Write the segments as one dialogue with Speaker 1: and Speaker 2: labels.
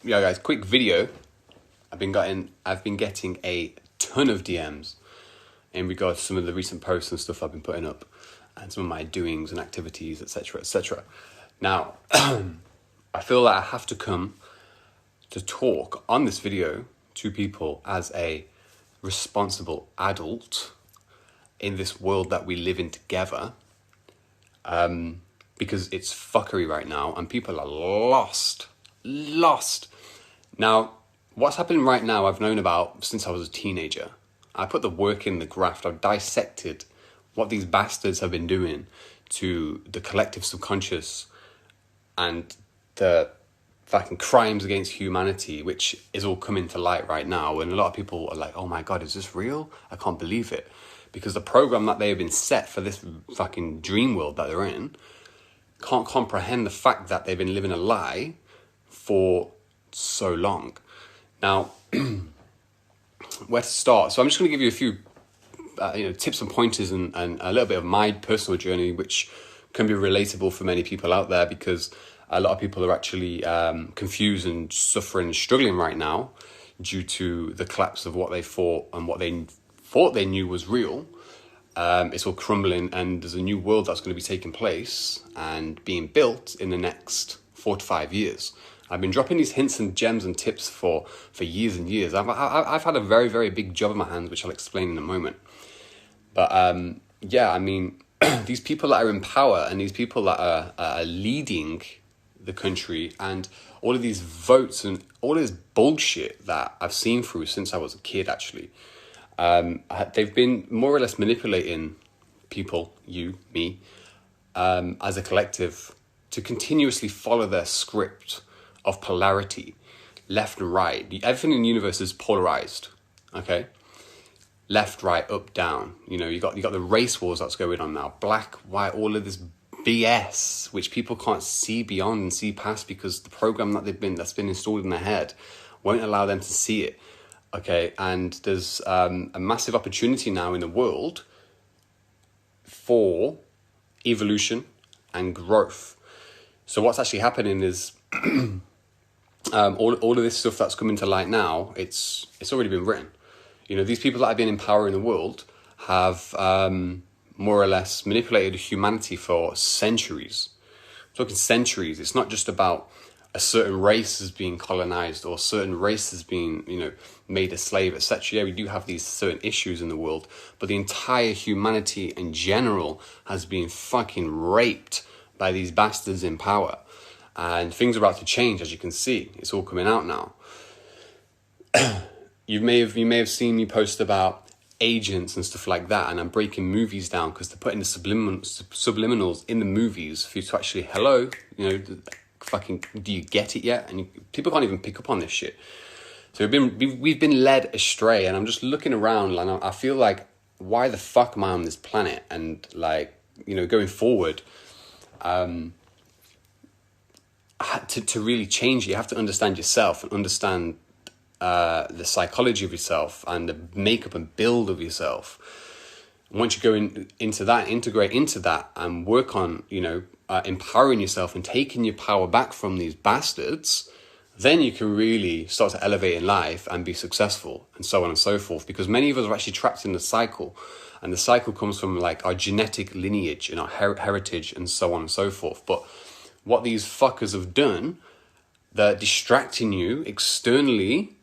Speaker 1: Yeah, guys, quick video. I've been getting a ton of DMs in regards to some of the recent posts and stuff I've been putting up, and some of my doings and activities, etc., etc. Now, I feel that I have to come to talk on this video to people as a responsible adult in this world that we live in together, because it's fuckery right now and people are lost. Now, what's happening right now I've known about since I was a teenager. I put the work in, the graft. I've dissected what these bastards have been doing to the collective subconscious and the fucking crimes against humanity, which is all coming to light right now. And a lot of people are like, oh my God, is this real? I can't believe it. Because the program that they have been set for this fucking dream world that they're in can't comprehend the fact that they've been living a lie for so long. Now, where to start? So I'm just going to give you a few tips and pointers and a little bit of my personal journey, which can be relatable for many people out there, because a lot of people are actually confused and suffering and struggling right now due to the collapse of what they thought and what they thought they knew was real. It's all crumbling, and there's a new world that's going to be taking place and being built in the next 4 to 5 years. I've been dropping these hints and gems and tips for years and years. I've had a very, very big job in my hands, which I'll explain in a moment. But I mean, these people that are in power and these people that are leading the country, and all of these votes and all this bullshit that I've seen through since I was a kid, actually, they've been more or less manipulating people, you, me, as a collective, to continuously follow their script of polarity, left and right. Everything in the universe is polarized, okay? Left, right, up, down. You know, you got the race wars that's going on now. Black, white, all of this BS, which people can't see beyond and see past, because the program that's been installed in their head won't allow them to see it. Okay, and there's a massive opportunity now in the world for evolution and growth. So what's actually happening is all of this stuff that's coming to light now, it's already been written. You know, these people that have been in power in the world have more or less manipulated humanity for centuries. I'm talking centuries. It's not just about a certain race is being colonized or certain race is being, made a slave, etc. Yeah, we do have these certain issues in the world, but the entire humanity in general has been fucking raped by these bastards in power. And things are about to change, as you can see. It's all coming out now. You may have seen me post about agents and stuff like that, and I'm breaking movies down because they're putting the subliminals in the movies for you to actually, fucking, do you get it yet? And people can't even pick up on this shit. So we've been led astray, and I'm just looking around and I feel like, why the fuck am I on this planet? And going forward, to really change, you have to understand yourself and understand the psychology of yourself and the makeup and build of yourself. Once you go into that, integrate into that, and work on empowering yourself and taking your power back from these bastards, then you can really start to elevate in life and be successful, and so on and so forth. Because many of us are actually trapped in the cycle, and the cycle comes from like our genetic lineage and our heritage and so on and so forth. But what these fuckers have done, they're distracting you externally,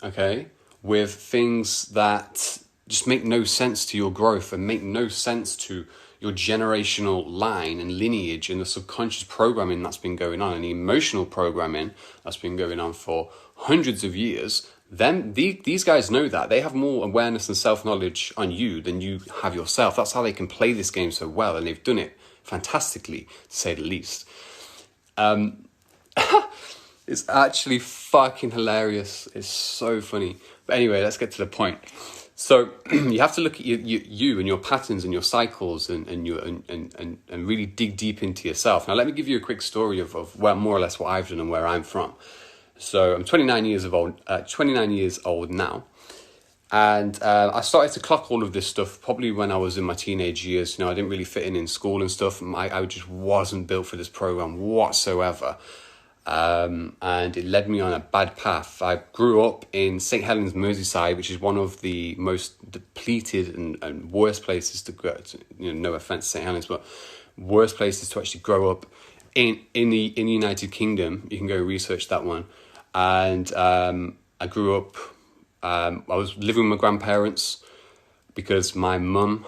Speaker 1: okay, with things that just make no sense to your growth and make no sense to your generational line and lineage and the subconscious programming that's been going on and the emotional programming that's been going on for hundreds of years. These guys know that. They have more awareness and self-knowledge on you than you have yourself. That's how they can play this game so well, and they've done it fantastically, to say the least. It's actually fucking hilarious. It's so funny. But anyway, let's get to the point. So you have to look at you and your patterns and your cycles and really dig deep into yourself. Now, let me give you a quick story of where, more or less, what I've done and where I'm from. So I'm 29 years old now. And I started to clock all of this stuff probably when I was in my teenage years. I didn't really fit in school and stuff. I just wasn't built for this program whatsoever. and it led me on a bad path. I grew up in St Helens, Merseyside, which is one of the most depleted and worst places to go. No offense, St Helens, but worst places to actually grow up in the United Kingdom. You can go research that one. And I grew up. I was living with my grandparents because my mum,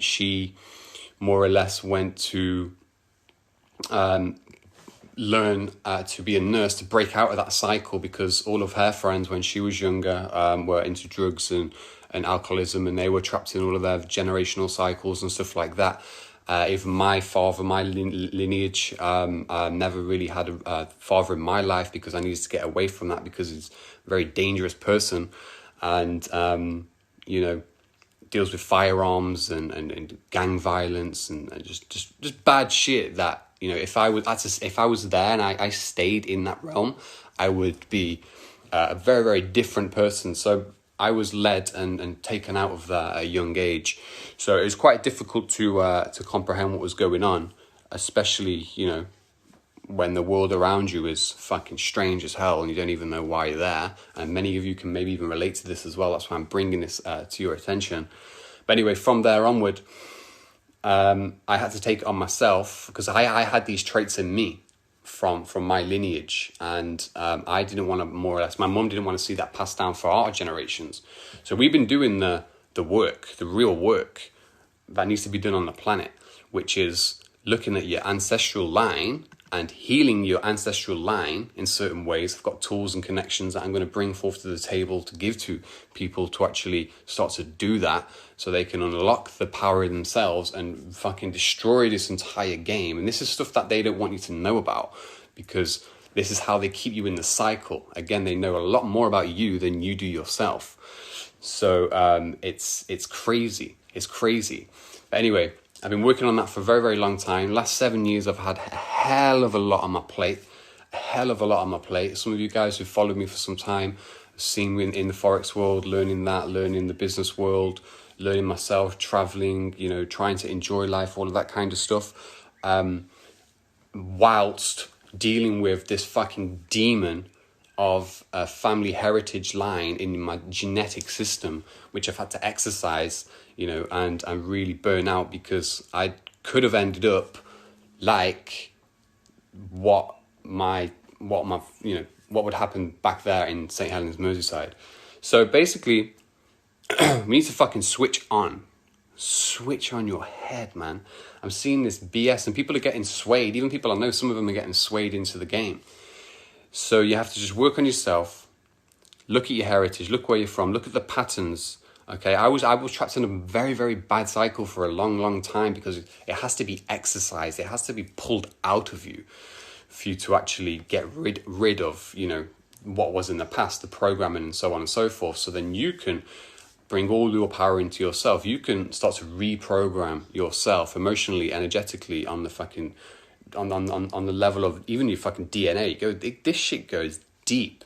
Speaker 1: she more or less went to learn to be a nurse to break out of that cycle, because all of her friends when she was younger were into drugs and alcoholism, and they were trapped in all of their generational cycles and stuff like that. Even my father, my lineage, never really had a father in my life because I needed to get away from that, because he's a very dangerous person and, deals with firearms and gang violence and just bad shit that, if I was there and I stayed in that realm, I would be a very, very different person. So I was led and taken out of that at a young age. So it was quite difficult to comprehend what was going on, especially, when the world around you is fucking strange as hell and you don't even know why you're there. And many of you can maybe even relate to this as well. That's why I'm bringing this to your attention. But anyway, from there onward, I had to take it on myself, because I had these traits in me from my lineage, and I didn't want to, more or less, my mum didn't want to see that passed down for our generations. So we've been doing the work, the real work that needs to be done on the planet, which is looking at your ancestral line and healing your ancestral line in certain ways. I've got tools and connections that I'm going to bring forth to the table to give to people to actually start to do that, so they can unlock the power in themselves and fucking destroy this entire game. And this is stuff that they don't want you to know about, because this is how they keep you in the cycle. Again, they know a lot more about you than you do yourself. So it's crazy. It's crazy. But anyway, I've been working on that for a very, very long time. Last 7 years, I've had a hell of a lot on my plate. Some of you guys who followed me for some time have seen me in the Forex world, learning the business world, learning myself, traveling, trying to enjoy life, all of that kind of stuff. Whilst dealing with this fucking demon of a family heritage line in my genetic system, which I've had to exercise, and really burn out, because I could have ended up like what would happen back there in St Helens, Merseyside. So basically, we need to fucking switch on your head, man. I'm seeing this BS and people are getting swayed. Even people I know, some of them are getting swayed into the game. So you have to just work on yourself, look at your heritage, look where you're from, look at the patterns. Okay, I was trapped in a very, very bad cycle for a long, long time, because it has to be exercised. It has to be pulled out of you for you to actually get rid of, what was in the past, the programming and so on and so forth. So then you can bring all your power into yourself. You can start to reprogram yourself emotionally, energetically, on the fucking, on the level of even your fucking DNA. This shit goes deep.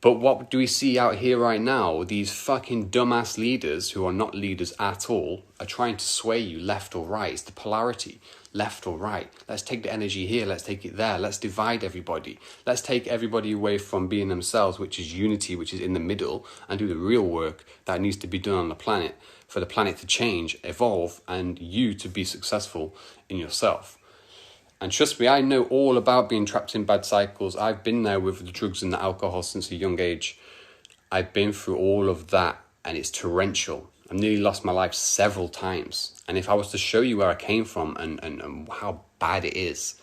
Speaker 1: But what do we see out here right now? These fucking dumbass leaders, who are not leaders at all, are trying to sway you left or right. It's the polarity, left or right. Let's take the energy here, let's take it there. Let's divide everybody. Let's take everybody away from being themselves, which is unity, which is in the middle, and do the real work that needs to be done on the planet, for the planet to change, evolve, and you to be successful in yourself. And trust me, I know all about being trapped in bad cycles. I've been there with the drugs and the alcohol since a young age. I've been through all of that, and it's torrential. I've nearly lost my life several times. And if I was to show you where I came from and how bad it is,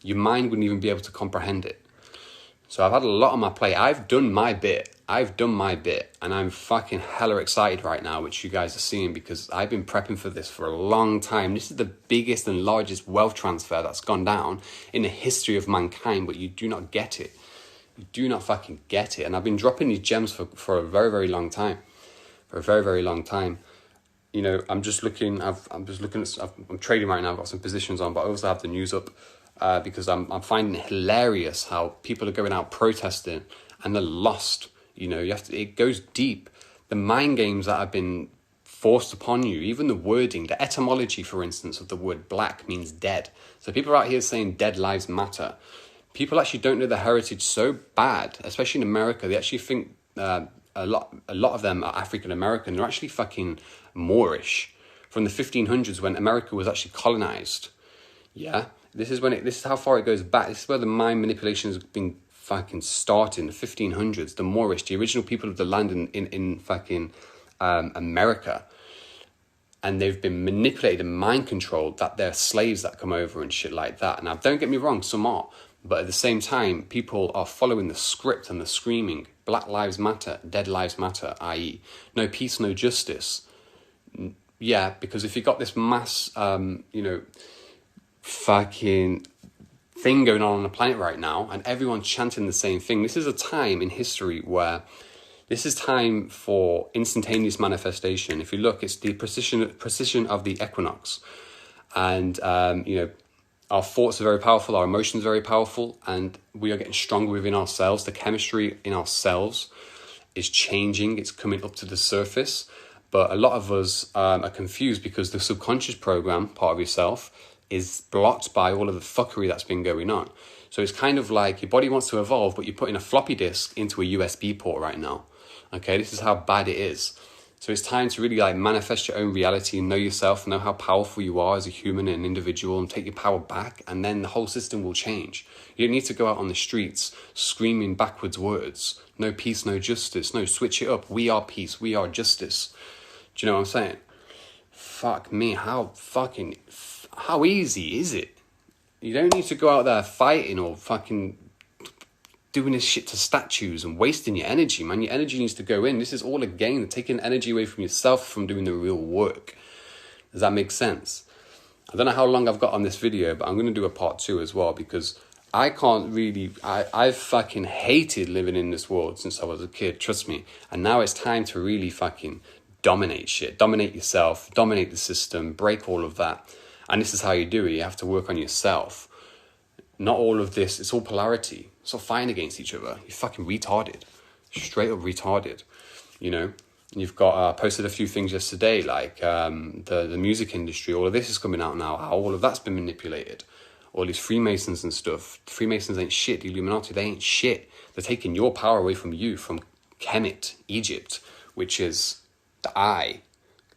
Speaker 1: your mind wouldn't even be able to comprehend it. So I've had a lot on my plate. I've done my bit, and I'm fucking hella excited right now, which you guys are seeing, because I've been prepping for this for a long time. This is the biggest and largest wealth transfer that's gone down in the history of mankind, but you do not get it. You do not fucking get it. And I've been dropping these gems for a very, very long time. I'm trading right now. I've got some positions on, but I also have the news up because I'm finding it hilarious how people are going out protesting and they're lost. It goes deep. The mind games that have been forced upon you. Even the wording, the etymology, for instance, of the word black means dead. So people are out here saying dead lives matter. People actually don't know the heritage so bad, especially in America. They actually think a lot of them are African American. They're actually fucking Moorish from the 1500s when America was actually colonized. Yeah, this is how far it goes back. This is where the mind manipulation has been fucking started in the 1500s. The Moorish, the original people of the land in fucking America, and they've been manipulated and mind controlled that they're slaves that come over and shit like that. Now, don't get me wrong, some are. But at the same time, people are following the script and the screaming. Black lives matter, dead lives matter, i.e. no peace, no justice. Yeah, because if you got this mass, fucking thing going on the planet right now, and everyone's chanting the same thing, this is a time in history where this is time for instantaneous manifestation. If you look, it's the precision of the equinox. And, our thoughts are very powerful, our emotions are very powerful, and we are getting stronger within ourselves. The chemistry in ourselves is changing, it's coming up to the surface. But a lot of us are confused because the subconscious program, part of yourself, is blocked by all of the fuckery that's been going on. So it's kind of like your body wants to evolve, but you're putting a floppy disk into a USB port right now. Okay, this is how bad it is. So it's time to really manifest your own reality and know yourself, know how powerful you are as a human and an individual, and take your power back, and then the whole system will change. You don't need to go out on the streets screaming backwards words. No peace, no justice. No, switch it up. We are peace. We are justice. Do you know what I'm saying? Fuck me. How easy is it? You don't need to go out there fighting or fucking doing this shit to statues and wasting your energy, man. Your energy needs to go in. This is all a game, taking energy away from yourself from doing the real work. Does that make sense? I don't know how long I've got on this video, but I'm going to do a part 2 as well, because I can't really... I've fucking hated living in this world since I was a kid, trust me. And now it's time to really fucking dominate shit. Dominate yourself, dominate the system, break all of that. And this is how you do it. You have to work on yourself. Not all of this, it's all polarity. It's all fighting against each other. You're fucking retarded. Straight up retarded. You know? You've got, posted a few things yesterday, like the music industry. All of this is coming out now. How all of that's been manipulated. All these Freemasons and stuff. The Freemasons ain't shit. The Illuminati, they ain't shit. They're taking your power away from you, from Kemet, Egypt, which is the eye.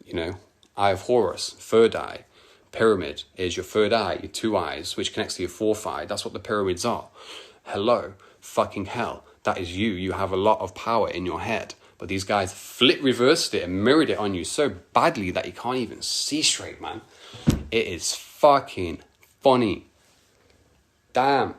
Speaker 1: You know? Eye of Horus, third eye. Pyramid is your third eye, your 2 eyes, which connects to your 4th eye. That's what the pyramids are. Hello, fucking hell. That is you. You have a lot of power in your head. But these guys reversed it and mirrored it on you so badly that you can't even see straight, man. It is fucking funny. Damn.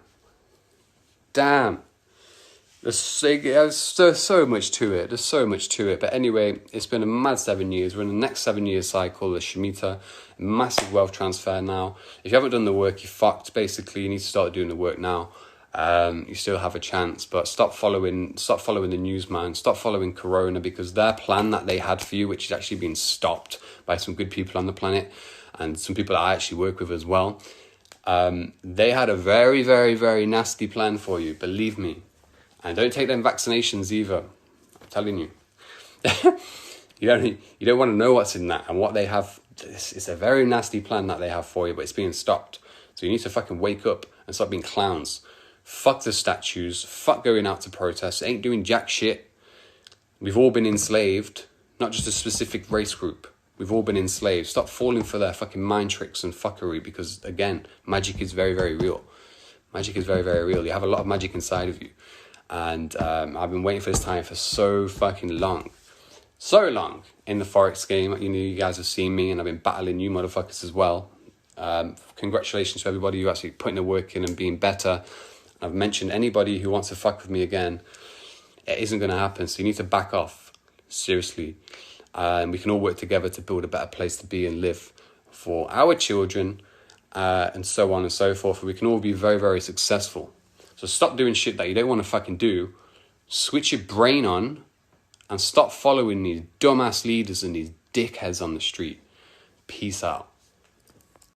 Speaker 1: There's so much to it. There's so much to it. But anyway, it's been a mad 7 years. We're in the next 7-year cycle, the Shemitah. Massive wealth transfer now. If you haven't done the work, you're fucked. Basically, you need to start doing the work now. You still have a chance. But stop following the news, man. Stop following Corona, because their plan that they had for you, which is actually being stopped by some good people on the planet, and some people that I actually work with as well, they had a very, very, very nasty plan for you. Believe me. And don't take them vaccinations either. I'm telling you. You don't want to know what's in that and what they have. It's a very nasty plan that they have for you, but it's being stopped. So you need to fucking wake up and stop being clowns. Fuck the statues. Fuck going out to protest. It ain't doing jack shit. We've all been enslaved. Not just a specific race group. We've all been enslaved. Stop falling for their fucking mind tricks and fuckery, because, again, magic is very, very real. Magic is very, very real. You have a lot of magic inside of you. And I've been waiting for this time for so fucking long. So long in the Forex game. You know, you guys have seen me, and I've been battling you motherfuckers as well. Congratulations to everybody who actually putting the work in and being better. I've mentioned anybody who wants to fuck with me again, it isn't going to happen. So you need to back off. Seriously. And we can all work together to build a better place to be and live for our children, and so on and so forth. And we can all be very, very successful. So stop doing shit that you don't want to fucking do. Switch your brain on and stop following these dumbass leaders and these dickheads on the street. Peace out.